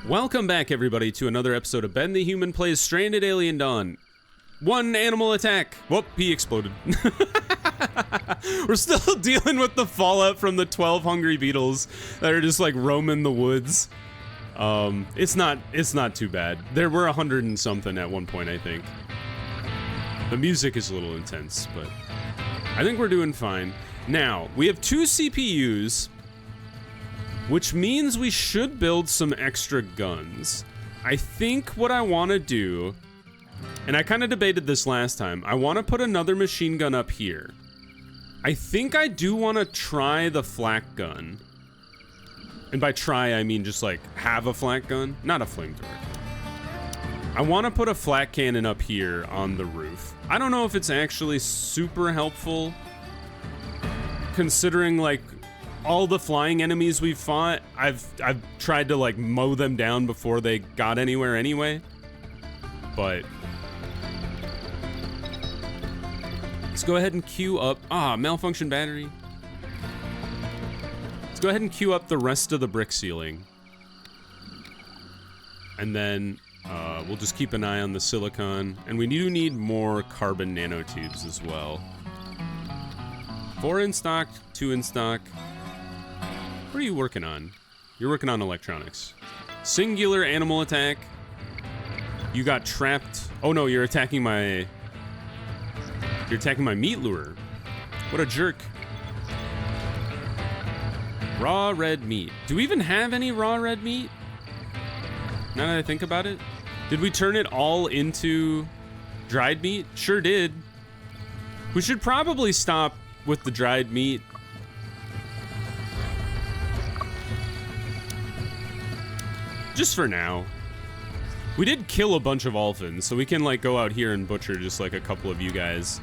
Welcome back, everybody, to another episode of Ben the Human Plays Stranded Alien Dawn. One animal attack. Whoop, he exploded. We're still dealing with the fallout from the 12 hungry beetles that are just like roaming the woods. It's not too bad. There were 100 and something at one point, I think. The music is a little intense, but I think we're doing fine. Now, we have 2 CPUs, which means we should build some extra guns. I think what I want to do, and I kind of debated this last time, I want to put another machine gun up here. I think I do want to try the flak gun. And by try, I mean just like have a flak gun, not a flamethrower. I want to put a flak cannon up here on the roof. I don't know if it's actually super helpful, considering like all the flying enemies we've fought. I've tried to like mow them down before they got anywhere anyway. But let's go ahead and queue up. Malfunction battery. Let's go ahead and queue up the rest of the brick ceiling. And then we'll just keep an eye on the silicon. And we do need more carbon nanotubes as well. 4 in stock, 2 in stock. What are you working on? You're working on electronics. Singular animal attack. You got trapped. Oh no, you're attacking my meat lure. What a jerk. Raw red meat. Do we even have any raw red meat? Now that I think about it. Did we turn it all into dried meat? Sure did. We should probably stop with the dried meat. Just for now. We did kill a bunch of dolphins, so we can like go out here and butcher just like a couple of you guys.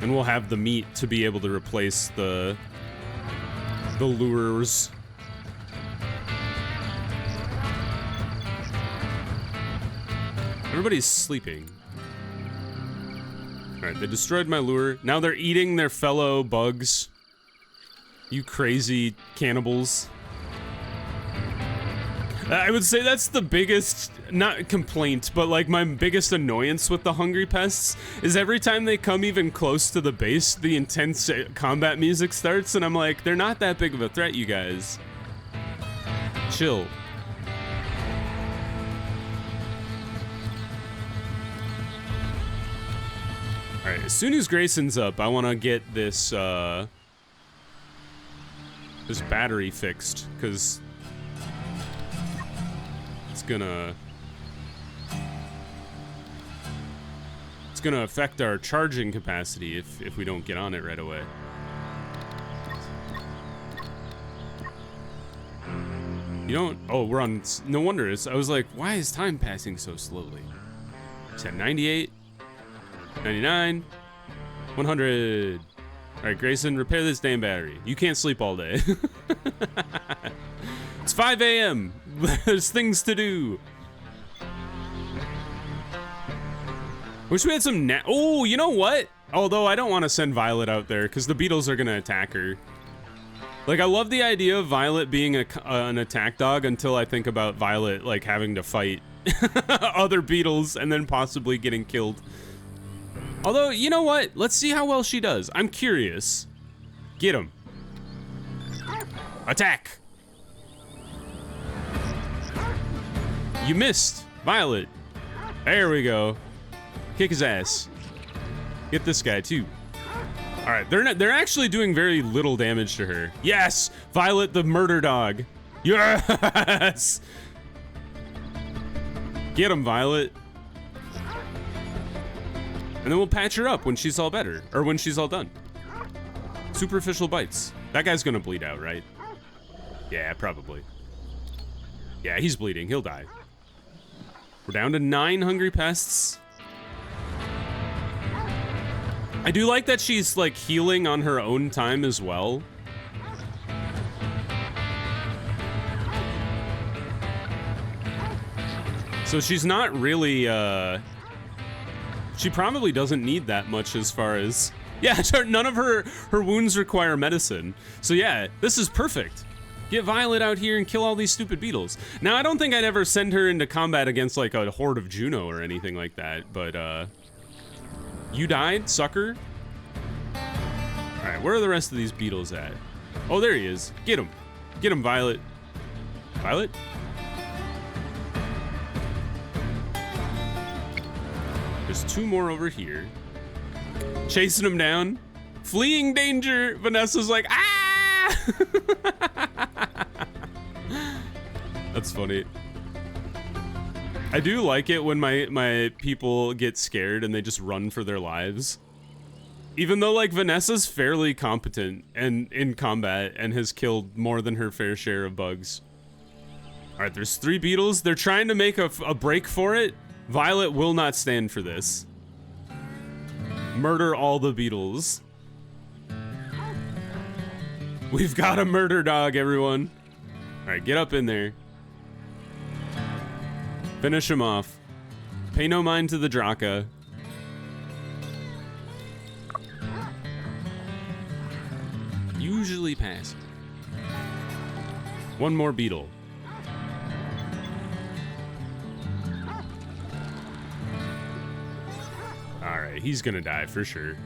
And we'll have the meat to be able to replace the lures. Everybody's sleeping. Alright, they destroyed my lure. Now they're eating their fellow bugs. You crazy cannibals. I would say that's the biggest, not complaint, but like my biggest annoyance with the hungry pests is every time they come even close to the base, the intense combat music starts, and I'm like, they're not that big of a threat, you guys. Chill. Alright, as soon as Grayson's up, I want to get this, this battery fixed, because it's gonna affect our charging capacity if we don't get on it right away. You don't. Oh, we're on. No wonder. I was like, why is time passing so slowly? It's at 98, 99, 100. All right, Grayson, repair this damn battery. You can't sleep all day. It's 5 a.m. There's things to do. Wish we had some oh, you know what? Although I don't want to send Violet out there because the beetles are gonna attack her. Like, I love the idea of Violet being an attack dog until I think about Violet like having to fight other beetles and then possibly getting killed. Although, you know what? Let's see how well she does. I'm curious. Get him. Attack. You missed, Violet. There we go. Kick his ass. Get this guy too. All right, they're actually doing very little damage to her. Yes, Violet the murder dog. Yes. Get him, Violet. And then we'll patch her up when she's all better, or when she's all done. Superficial bites. That guy's gonna bleed out, right? Yeah, probably. Yeah, he's bleeding. He'll die. We're down to 9 hungry pests. I do like that she's like healing on her own time as well. So she's not really, she probably doesn't need that much as far as, yeah, none of her wounds require medicine. So yeah, this is perfect. Get Violet out here and kill all these stupid beetles. Now, I don't think I'd ever send her into combat against, like, a horde of Juno or anything like that, but, you died, sucker? Alright, where are the rest of these beetles at? Oh, there he is. Get him. Get him, Violet. Violet? There's 2 more over here. Chasing him down. Fleeing danger. Vanessa's like, ah! That's funny. I do like it when my people get scared and they just run for their lives. Even though, like, Vanessa's fairly competent and in combat and has killed more than her fair share of bugs. Alright, there's 3 beetles. They're trying to make a break for it. Violet will not stand for this. Murder all the beetles. We've got a murder dog, everyone. Alright, get up in there. Finish him off. Pay no mind to the Draka. Usually pass. 1 more beetle. Alright, he's gonna die for sure.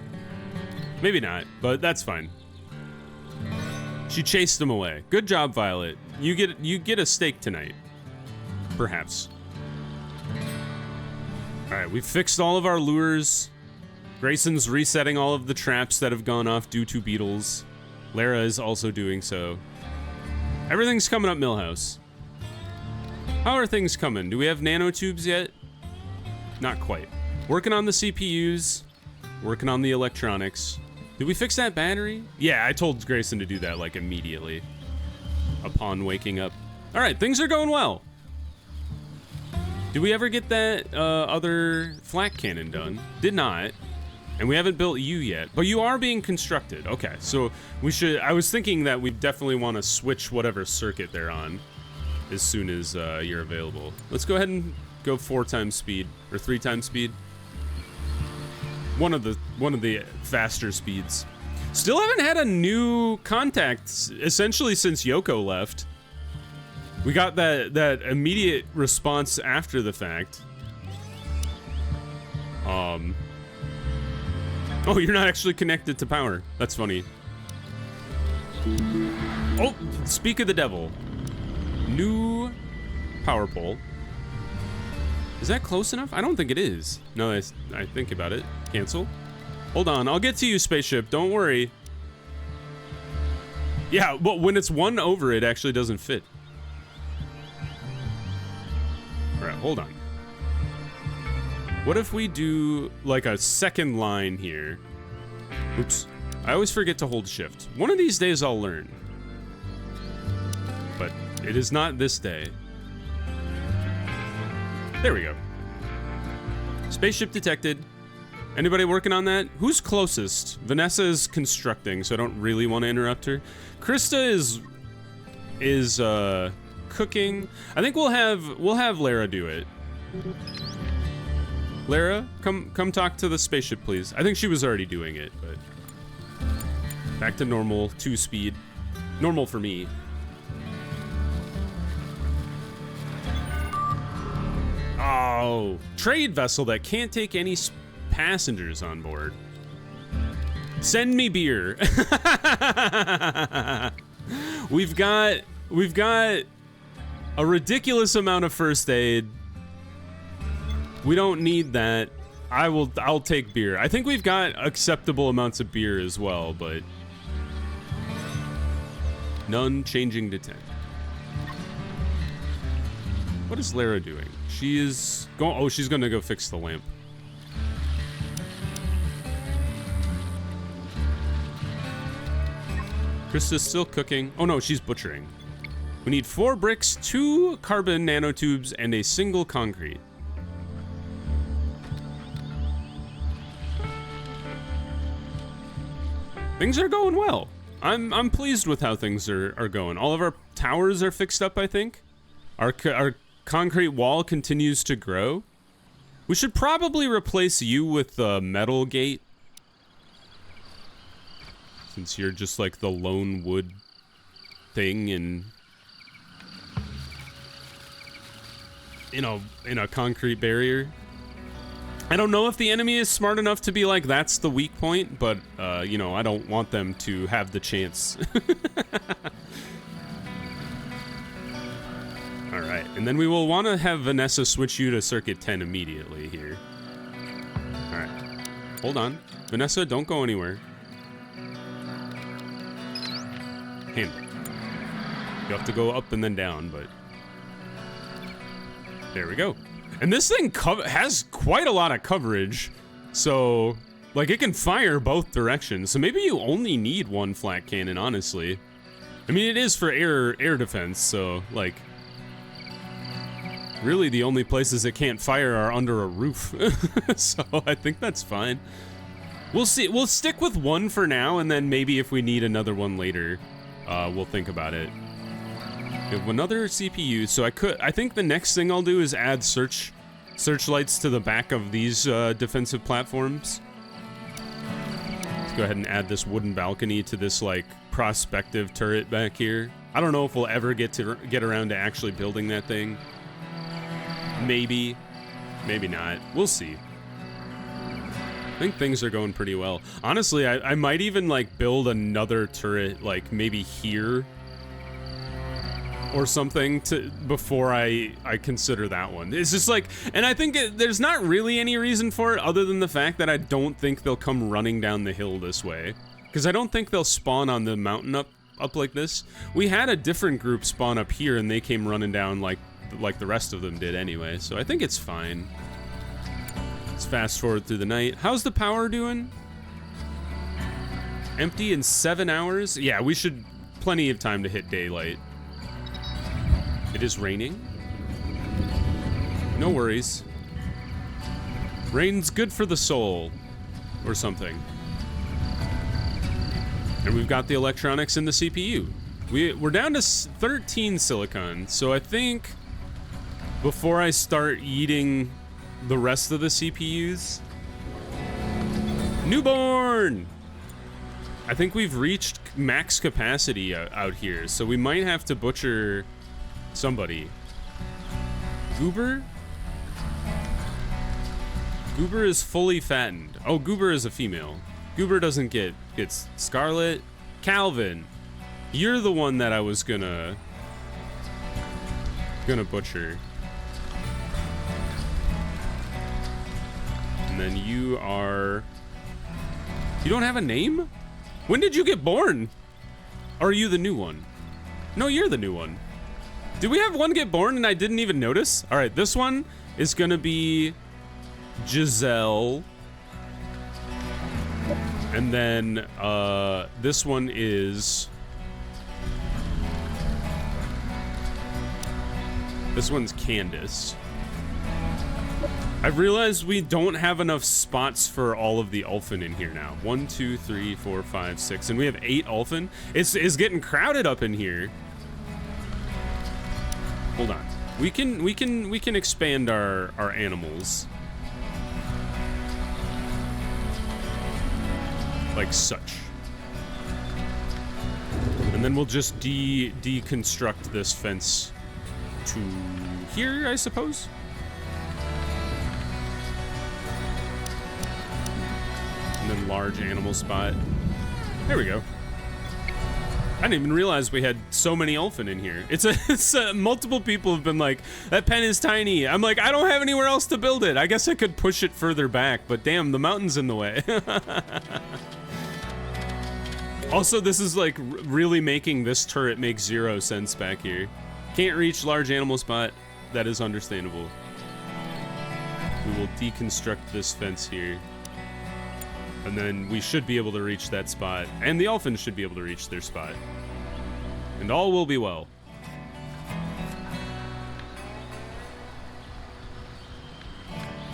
Maybe not, but that's fine. She chased him away. Good job, Violet. You get a steak tonight. Perhaps. Alright, we've fixed all of our lures. Grayson's resetting all of the traps that have gone off due to beetles. Lara is also doing so. Everything's coming up Millhouse. How are things coming? Do we have nanotubes yet? Not quite. Working on the CPUs. Working on the electronics. Did we fix that battery? Yeah, I told Grayson to do that, like, immediately. Upon waking up. Alright, things are going well. Did we ever get that other flak cannon done? Did not. And we haven't built you yet, but you are being constructed. Okay, so we should, I was thinking that we definitely want to switch whatever circuit they're on as soon as you're available. Let's go ahead and go 4 times speed, or 3 times speed. One of the faster speeds. Still haven't had a new contact, essentially since Yoko left. We got that immediate response after the fact. Oh, you're not actually connected to power. That's funny. Oh, speak of the devil. New power pole. Is that close enough? I don't think it is. No, I think about it. Cancel. Hold on, I'll get to you, spaceship. Don't worry. Yeah, but when it's 1 over, it actually doesn't fit. All right, hold on. What if we do like a second line here? Oops. I always forget to hold shift. One of these days I'll learn. But it is not this day. There we go. Spaceship detected. Anybody working on that? Who's closest? Vanessa is constructing, so I don't really want to interrupt her. Krista is cooking. I think we'll have Lara do it. Lara, come talk to the spaceship, please. I think she was already doing it, but back to normal 2 speed. Normal for me. Oh, trade vessel that can't take any passengers on board. Send me beer. We've got a ridiculous amount of first aid. We don't need that. I'll take beer. I think we've got acceptable amounts of beer as well, but none changing to 10. What is Lara doing? She is going. Oh, she's gonna go fix the lamp. Krista's still cooking. Oh no, she's butchering. We need 4 bricks, 2 carbon nanotubes, and a single concrete. Things are going well. I'm pleased with how things are going. All of our towers are fixed up, I think. Our concrete wall continues to grow. We should probably replace you with the metal gate, since you're just like the lone wood thing in a concrete barrier. I don't know if the enemy is smart enough to be like, that's the weak point, but, you know, I don't want them to have the chance. Alright, and then we will want to have Vanessa switch you to circuit 10 immediately here. Alright, hold on. Vanessa, don't go anywhere. Handle. You have to go up and then down, but... There we go. And this thing has quite a lot of coverage, so, like, it can fire both directions. So maybe you only need one flak cannon, honestly. I mean, it is for air defense, so, like, really the only places it can't fire are under a roof. So I think that's fine. We'll see. We'll stick with one for now, and then maybe if we need another one later, we'll think about it. We have another CPU, so I think the next thing I'll do is add searchlights to the back of these defensive platforms. Let's go ahead and add this wooden balcony to this, like, prospective turret back here. I don't know if we'll ever get around to actually building that thing. Maybe not. We'll see. I think things are going pretty well. Honestly, I might even, like, build another turret, like, maybe here or something before I consider that one. It's just like, and I think there's not really any reason for it other than the fact that I don't think they'll come running down the hill this way. Because I don't think they'll spawn on the mountain up like this. We had a different group spawn up here and they came running down like the rest of them did anyway, so I think it's fine. Let's fast forward through the night. How's the power doing? Empty in 7 hours? Yeah, we should plenty of time to hit daylight. It is raining. No worries. Rain's good for the soul, or something. And we've got the electronics in the CPU. We're down to 13 silicon, so I think before I start eating the rest of the CPUs... Newborn! I think we've reached max capacity out here, so we might have to butcher somebody. Goober? Goober is fully fattened. Oh, Goober is a female. Goober doesn't get Scarlet. Calvin, you're the one that I was gonna butcher. And then you don't have a name? When did you get born? Or are you the new one? No, you're the new one. Did we have one get born and I didn't even notice? All right, this one is gonna be Giselle. And then this one is... This one's Candace. I've realized we don't have enough spots for all of the Ulfin in here now. 1, 2, 3, 4, 5, 6, and we have 8 Ulfin. It's getting crowded up in here. Hold on. We can expand our animals. Like such. And then we'll just deconstruct this fence to here, I suppose. And then large animal spot. There we go. I didn't even realize we had so many Ulfin in here. It's multiple people have been like, that pen is tiny. I'm like, I don't have anywhere else to build it. I guess I could push it further back, but damn, the mountain's in the way. Also, this is like really making this turret make 0 sense back here. Can't reach large animal spot. That is understandable. We will deconstruct this fence here. And then we should be able to reach that spot. And the Ulfin should be able to reach their spot. And all will be well.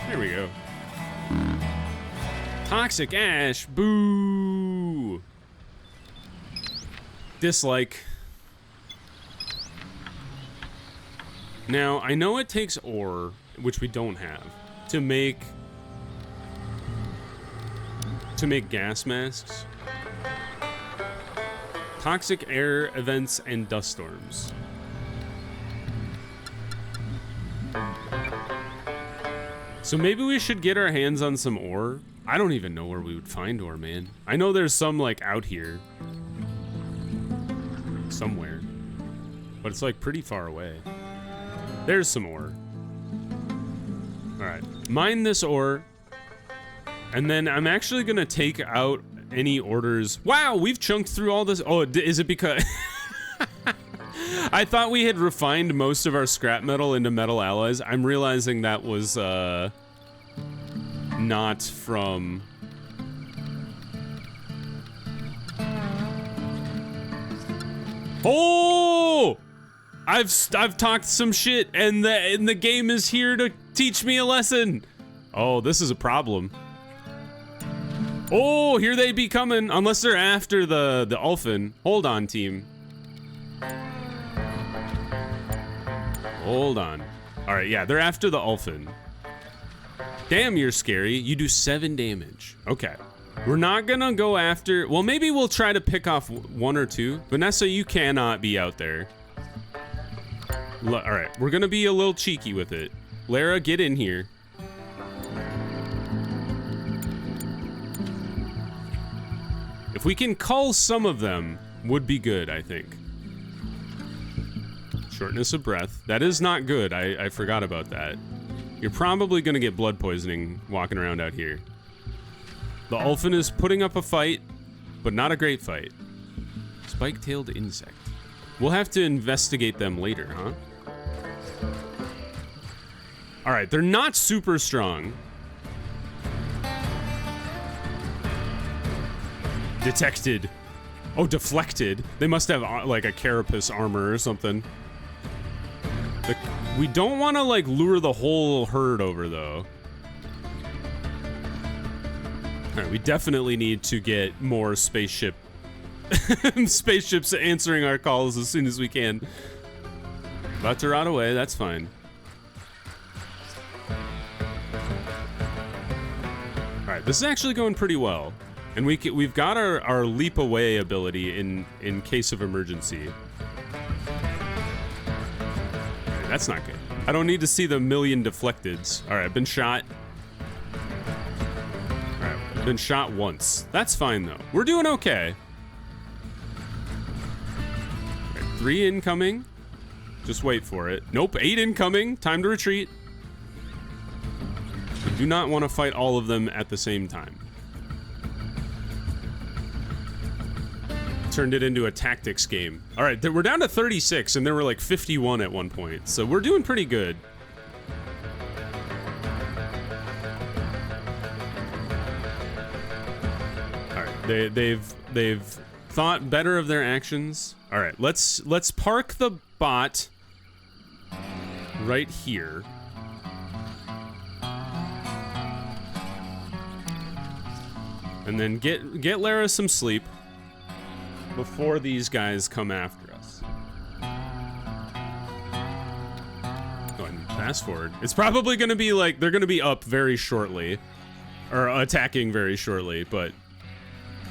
There we go. Toxic ash. Boo. Dislike. Now, I know it takes ore, which we don't have, to make gas masks. Toxic air events and dust storms. So maybe we should get our hands on some ore. I don't even know where we would find ore, man. I know there's some like out here. Somewhere. But it's like pretty far away. There's some ore. Alright. Mine this ore. And then I'm actually gonna take out any orders. Wow, we've chunked through all this. Oh, is it because... I thought we had refined most of our scrap metal into metal alloys. I'm realizing that was, not from... Oh! I've talked some shit, and the game is here to teach me a lesson. Oh, this is a problem. Oh, here they be coming, unless they're after the Ulfin. Hold on, team. Hold on. All right, yeah, they're after the Ulfin. Damn, you're scary. You do 7 damage. Okay. We're not gonna go after... Well, maybe we'll try to pick off 1 or 2. Vanessa, you cannot be out there. All right, we're gonna be a little cheeky with it. Lara, get in here. If we can cull some of them, would be good, I think. Shortness of breath. That is not good. I forgot about that. You're probably gonna get blood poisoning walking around out here. The Ulfin is putting up a fight, but not a great fight. Spike-tailed insect. We'll have to investigate them later, huh? All right, they're not super strong. Detected. Oh, deflected. They must have like a carapace armor or something. We don't want to like lure the whole herd over though. All right, we definitely need to get more spaceships answering our calls as soon as we can. About to rot away, that's fine. All right, this is actually going pretty well. And we've got our leap away ability in case of emergency. Okay, that's not good. I don't need to see the million deflecteds. All right, I've been shot. All right, I've been shot once. That's fine though. We're doing okay. Okay, 3 incoming. Just wait for it. Nope, 8 incoming. Time to retreat. We do not want to fight all of them at the same time. Turned it into a tactics game. All right, we're down to 36, and there were like 51 at one point, so we're doing pretty good. All right, they've thought better of their actions. All right, let's park the bot right here. And then get Lara some sleep before these guys come after us. Go ahead and fast forward. It's probably gonna be like, they're gonna be up very shortly. Or attacking very shortly, but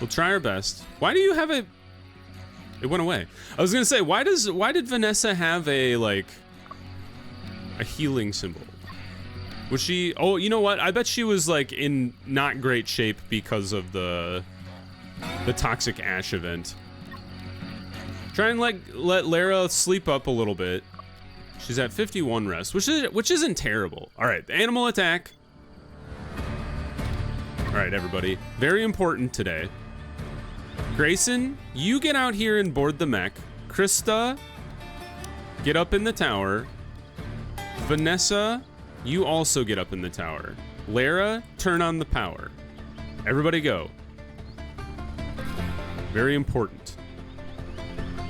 we'll try our best. Why do you have a... It went away. I was gonna say, why did Vanessa have a healing symbol? Was she... Oh, you know what? I bet she was like in not great shape because of the toxic ash event. Try and let Lara sleep up a little bit. She's at 51 rest, which isn't terrible. All right, animal attack. All right, everybody. Very important today. Grayson, you get out here and board the mech. Krista, get up in the tower. Vanessa, you also get up in the tower. Lara, turn on the power. Everybody go. Very important.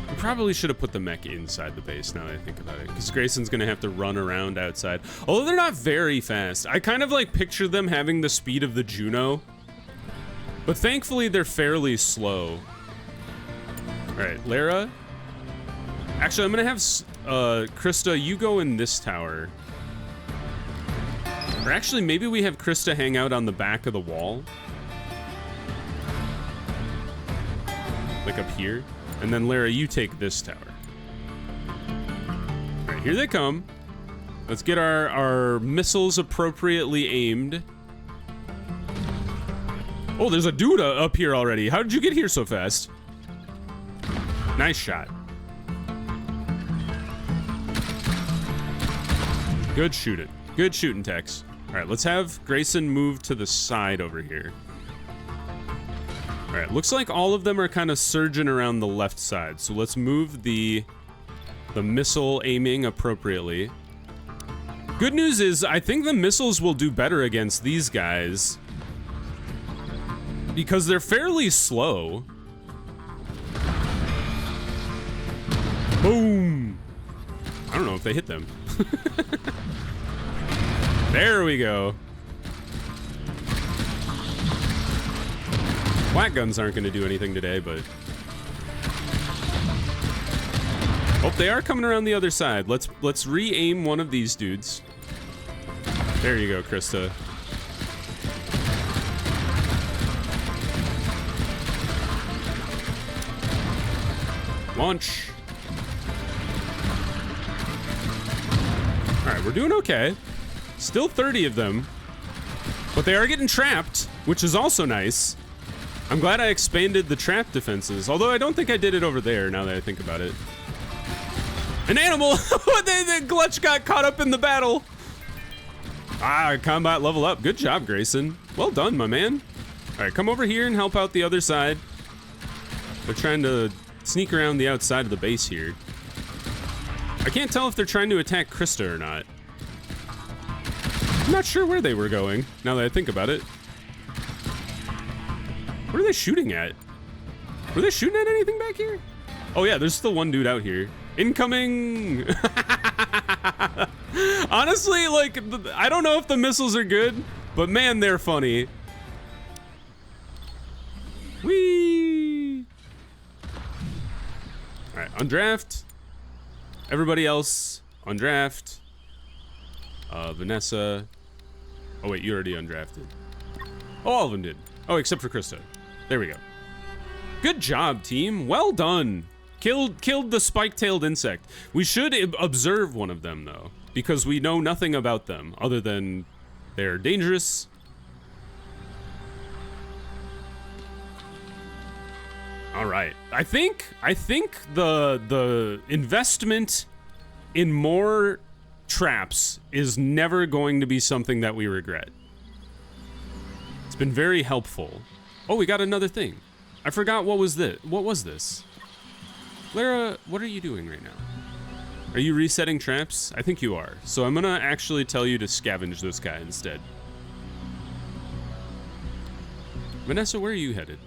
We probably should have put the mech inside the base now that I think about it, because Grayson's gonna have to run around outside. Although they're not very fast. I kind of like picture them having the speed of the Juno, but thankfully they're fairly slow. All right, Lara. Actually, I'm gonna have Krista, you go in this tower. Or actually, maybe we have Krista hang out on the back of the wall. Like up here. And then Lara, you take this tower. All right, here they come. Let's get our missiles appropriately aimed. Oh, there's a dude up here already. How did you get here so fast? Nice shot. Good shooting. Good shooting, Tex. All right, let's have Grayson move to the side over here. All right, looks like all of them are kind of surging around the left side. So let's move the missile aiming appropriately. Good news is I think the missiles will do better against these guys because they're fairly slow. Boom. I don't know if they hit them. There we go. Black guns aren't going to do anything today, but... Oh, they are coming around the other side. Let's re-aim one of these dudes. There you go, Krista. Launch. All right, we're doing okay. Still 30 of them, but they are getting trapped, which is also nice. I'm glad I expanded the trap defenses, although I don't think I did it over there now that I think about it. An animal! The Glutch got caught up in the battle. Ah, combat level up. Good job, Grayson. Well done, my man. All right, come over here and help out the other side. They're trying to sneak around the outside of the base here. I can't tell if they're trying to attack Krista or not. I'm not sure where they were going, now that I think about it. What are they shooting at? Were they shooting at anything back here? Oh yeah, there's still one dude out here. Incoming! Honestly, like, I don't know if the missiles are good, but man, they're funny. Whee! Alright, undraft. Everybody else, undraft. Vanessa. Oh wait, you already undrafted. Oh, all of them did. Oh, except for Krista. There we go. Good job, team. Well done. Killed the spike-tailed insect. We should observe one of them, though, because we know nothing about them other than they're dangerous. All right. I think the investment in more traps is never going to be something that we regret. It's been very helpful. Oh, we got another thing. I forgot what was this. What was this? Lara, what are you doing right now? Are you resetting traps? I think you are. So I'm gonna actually tell you to scavenge this guy instead. Vanessa, where are you headed?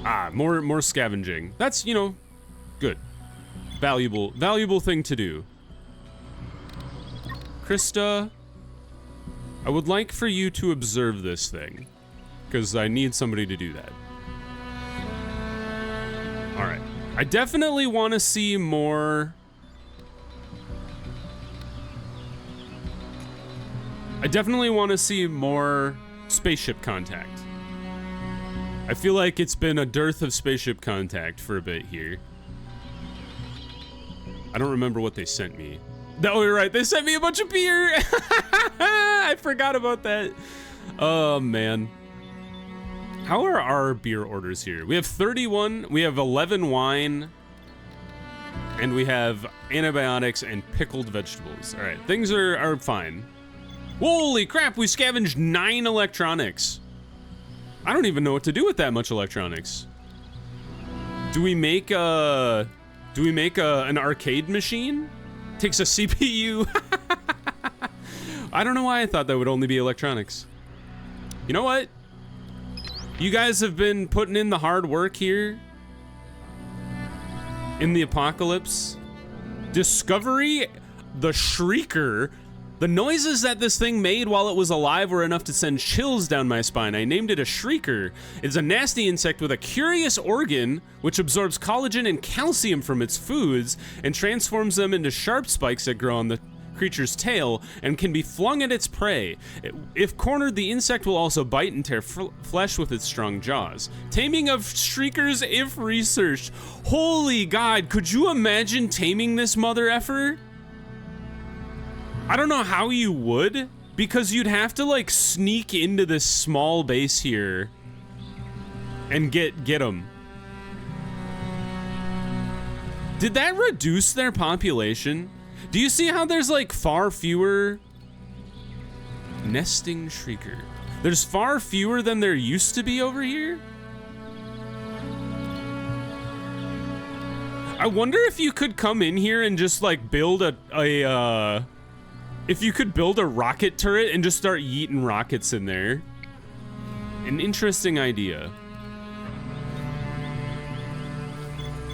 Ah, more scavenging. That's, you know, good. Valuable thing to do. Krista, I would like for you to observe this thing, because I need somebody to do that. All right. I definitely want to see more... spaceship contact. I feel like it's been a dearth of spaceship contact for a bit here. I don't remember what they sent me. No, you're right. They sent me a bunch of beer. I forgot about that. Oh, man. How are our beer orders here? We have 31. We have 11 wine. And we have antibiotics and pickled vegetables. All right. Things are fine. Holy crap. We scavenged 9 electronics. I don't even know what to do with that much electronics. Do we make an arcade machine? Takes a CPU. I don't know why I thought that would only be electronics. You know what? You guys have been putting in the hard work here in the apocalypse. Discovery, the Shrieker. The noises that this thing made while it was alive were enough to send chills down my spine. I named it a Shrieker. It's a nasty insect with a curious organ which absorbs collagen and calcium from its foods and transforms them into sharp spikes that grow on the creature's tail and can be flung at its prey. If cornered, the insect will also bite and tear flesh with its strong jaws. Taming of Shriekers if researched. Holy God, could you imagine taming this mother effer? I don't know how you would, because you'd have to like sneak into this small base here and get them. Did that reduce their population? Do you see how there's like far fewer nesting shrieker? There's far fewer than there used to be over here. I wonder if you could come in here and just like build if you could build a rocket turret and just start yeeting rockets in there. An interesting idea.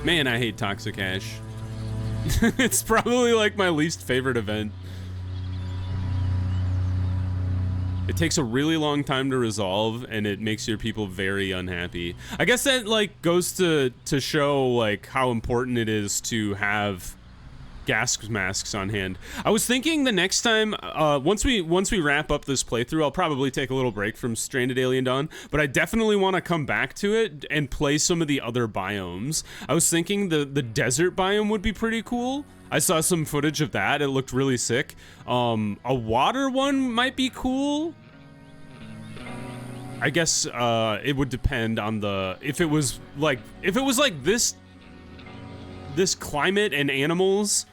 Man, I hate Toxic Ash. It's probably like my least favorite event. It takes a really long time to resolve, and it makes your people very unhappy. I guess that like goes to show like how important it is to have gas masks on hand. I was thinking the next time, once we wrap up this playthrough, I'll probably take a little break from Stranded Alien Dawn, but I definitely want to come back to it and play some of the other biomes. I was thinking the desert biome would be pretty cool. I saw some footage of that. It looked really sick. A water one might be cool. I guess it would depend on if it was like this climate and animals,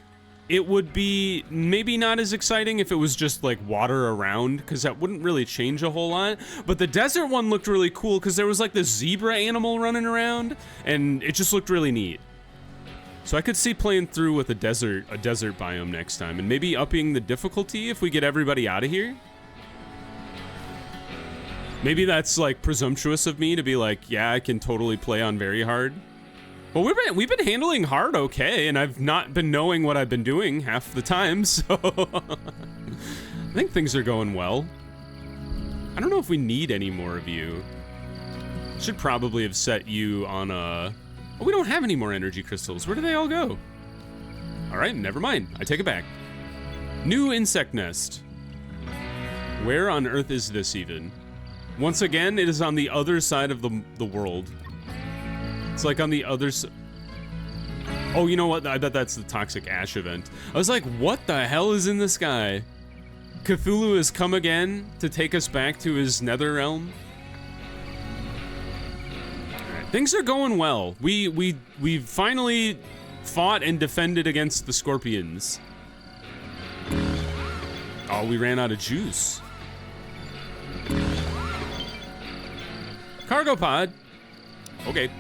it would be maybe not as exciting if it was just like water around, because that wouldn't really change a whole lot. But the desert one looked really cool because there was like this zebra animal running around, and it just looked really neat. So I could see playing through with a desert biome next time, and maybe upping the difficulty if we get everybody out of here. Maybe that's like presumptuous of me to be like, yeah, I can totally play on very hard. Well, we've been handling hard okay, and I've not been knowing what I've been doing half the time, so I think things are going well. I don't know if we need any more of you. Should probably have set you on a... Oh, we don't have any more energy crystals. Where do they all go? All right, never mind. I take it back. New insect nest. Where on earth is this even? Once again, it is on the other side of the world. It's like on the other side. Oh, you know what? I bet that's the Toxic Ash event. I was like, what the hell is in the sky? Cthulhu has come again to take us back to his nether realm. Alright, things are going well. We've finally fought and defended against the scorpions. Oh, we ran out of juice. Cargo pod. Okay.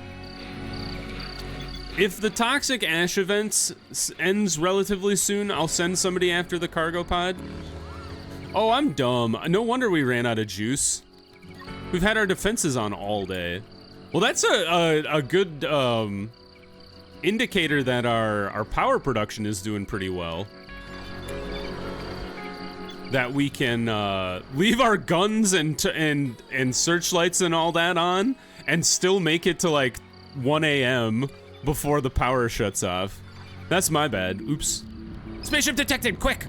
If the Toxic Ash event ends relatively soon, I'll send somebody after the cargo pod. Oh, I'm dumb. No wonder we ran out of juice. We've had our defenses on all day. Well, that's a good indicator that our power production is doing pretty well. That we can leave our guns and searchlights and all that on and still make it to like 1 a.m. before the power shuts off. That's my bad. Oops. Spaceship detected, quick!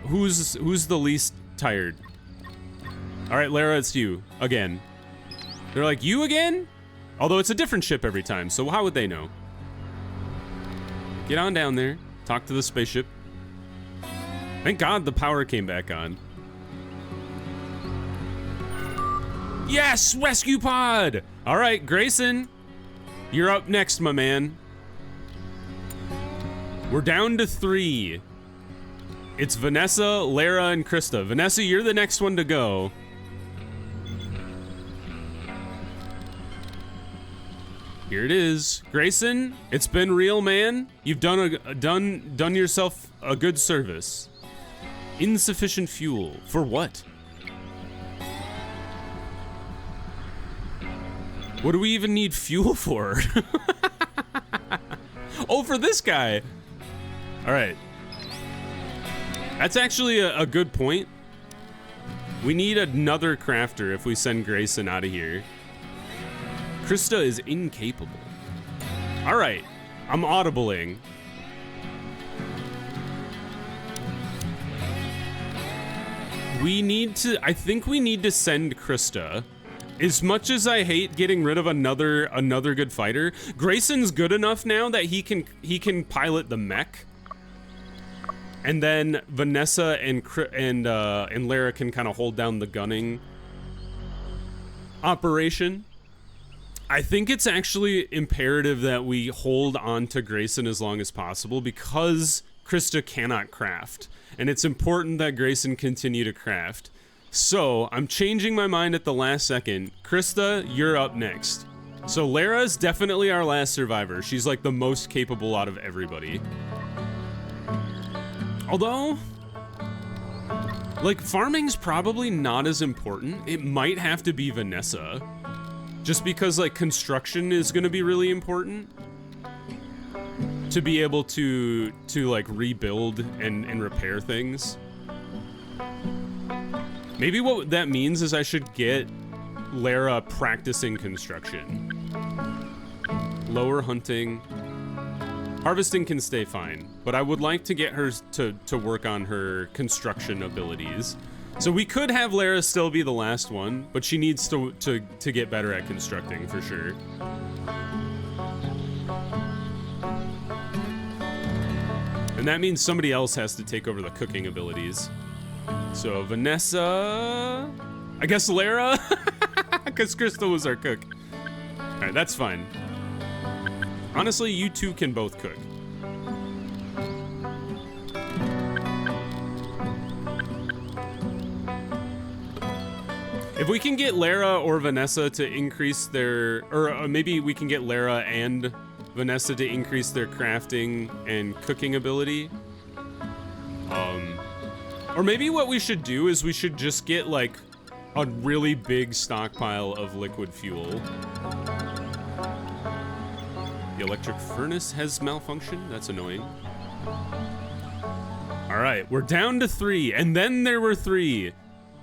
Who's the least tired? All right, Lara, it's you again. They're like, you again? Although it's a different ship every time, so how would they know? Get on down there, talk to the spaceship. Thank God the power came back on. Yes, rescue pod! All right, Grayson, you're up next, my man. We're down to 3. It's Vanessa, Lara, and Krista. Vanessa, you're the next one to go. Here it is. Grayson, it's been real, man. You've done yourself a good service. Insufficient fuel. For what? What do we even need fuel for? Oh, for this guy. All right. That's actually a good point. We need another crafter if we send Grayson out of here. Krista is incapable. All right. I'm audibling. I think we need to send Krista. As much as I hate getting rid of another good fighter, Grayson's good enough now that he can pilot the mech. And then Vanessa and Lara can kind of hold down the gunning operation. I think it's actually imperative that we hold on to Grayson as long as possible because Krista cannot craft. And it's important that Grayson continue to craft. So, I'm changing my mind at the last second. Krista, you're up next. So Lara's definitely our last survivor. She's like the most capable out of everybody. Although, like, farming's probably not as important. It might have to be Vanessa. Just because, like, construction is gonna be really important. To be able to like, rebuild and repair things. Maybe what that means is I should get Lara practicing construction. Lower hunting. Harvesting can stay fine, but I would like to get her to work on her construction abilities. So we could have Lara still be the last one, but she needs to get better at constructing for sure. And that means somebody else has to take over the cooking abilities. So Vanessa, I guess Lara, because Crystal was our cook. All right, that's fine. Honestly, you two can both cook. If we can get Lara or Vanessa to increase their, or maybe we can get Lara and Vanessa to increase their crafting and cooking ability. Or maybe what we should do is we should just get like a really big stockpile of liquid fuel. The electric furnace has malfunctioned. That's annoying. All right, we're down to 3, and then there were 3.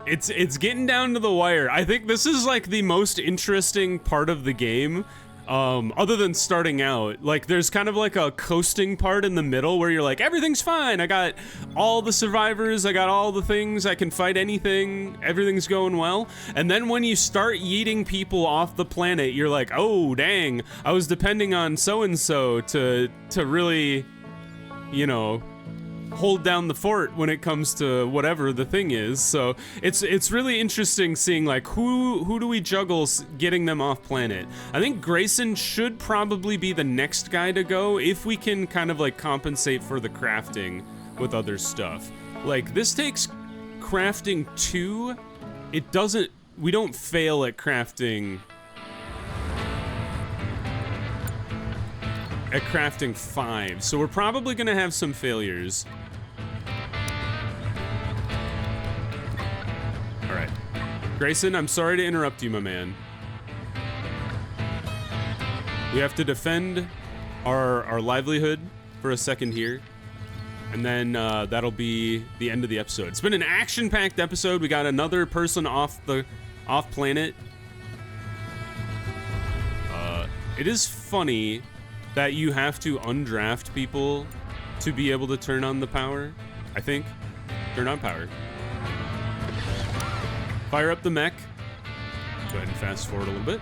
It's getting down to the wire. I think this is like the most interesting part of the game. Other than starting out, like there's kind of like a coasting part in the middle where you're like, everything's fine. I got all the survivors. I got all the things. I can fight anything. Everything's going well. And then when you start yeeting people off the planet, you're like, oh, dang, I was depending on so-and-so to really, you know, hold down the fort when it comes to whatever the thing is. So it's really interesting seeing like who do we juggle getting them off planet. I think Grayson should probably be the next guy to go if we can kind of like compensate for the crafting with other stuff. Like this takes crafting 2. It doesn't, we don't fail at crafting 5, so we're probably gonna have some failures. All right, Grayson, I'm sorry to interrupt you, my man. We have to defend our livelihood for a second here, and then that'll be the end of the episode. It's been an action-packed episode. We got another person off planet. It is funny that you have to undraft people to be able to turn on the power, I think. Turn on power. Fire up the mech. Go ahead and fast forward a little bit.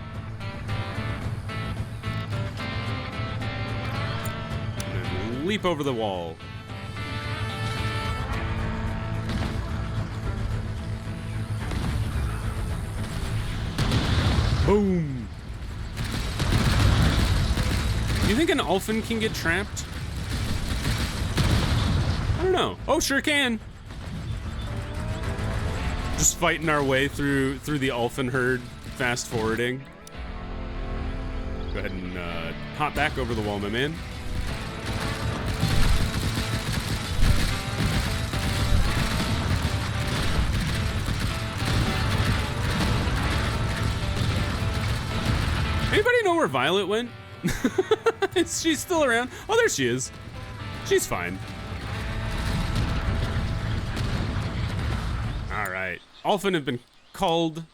And then leap over the wall. Boom. Do you think an Ulfin can get trapped? I don't know. Oh, sure can. Just fighting our way through the Ulfin herd, fast forwarding. Go ahead and hop back over the wall, my man. Anybody know where Violet went? Is she still around? Oh, there she is. She's fine. All right. Ulfin have been culled.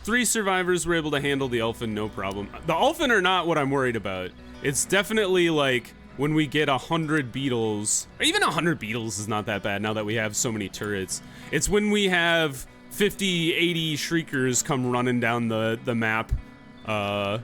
3 survivors were able to handle the Ulfin, no problem. The Ulfin are not what I'm worried about. It's definitely like when we get 100 beetles. Or even 100 beetles is not that bad now that we have so many turrets. It's when we have 50, 80 Shriekers come running down the map at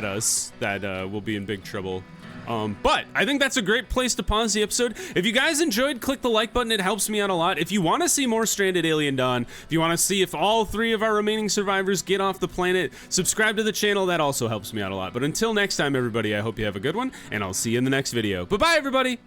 us that we'll be in big trouble. But I think that's a great place to pause the episode. If you guys enjoyed, click the like button. It helps me out a lot. If you want to see more Stranded Alien Dawn, if you want to see if all 3 of our remaining survivors get off the planet, subscribe to the channel. That also helps me out a lot. But until next time, everybody, I hope you have a good one, and I'll see you in the next video. Bye-bye, everybody!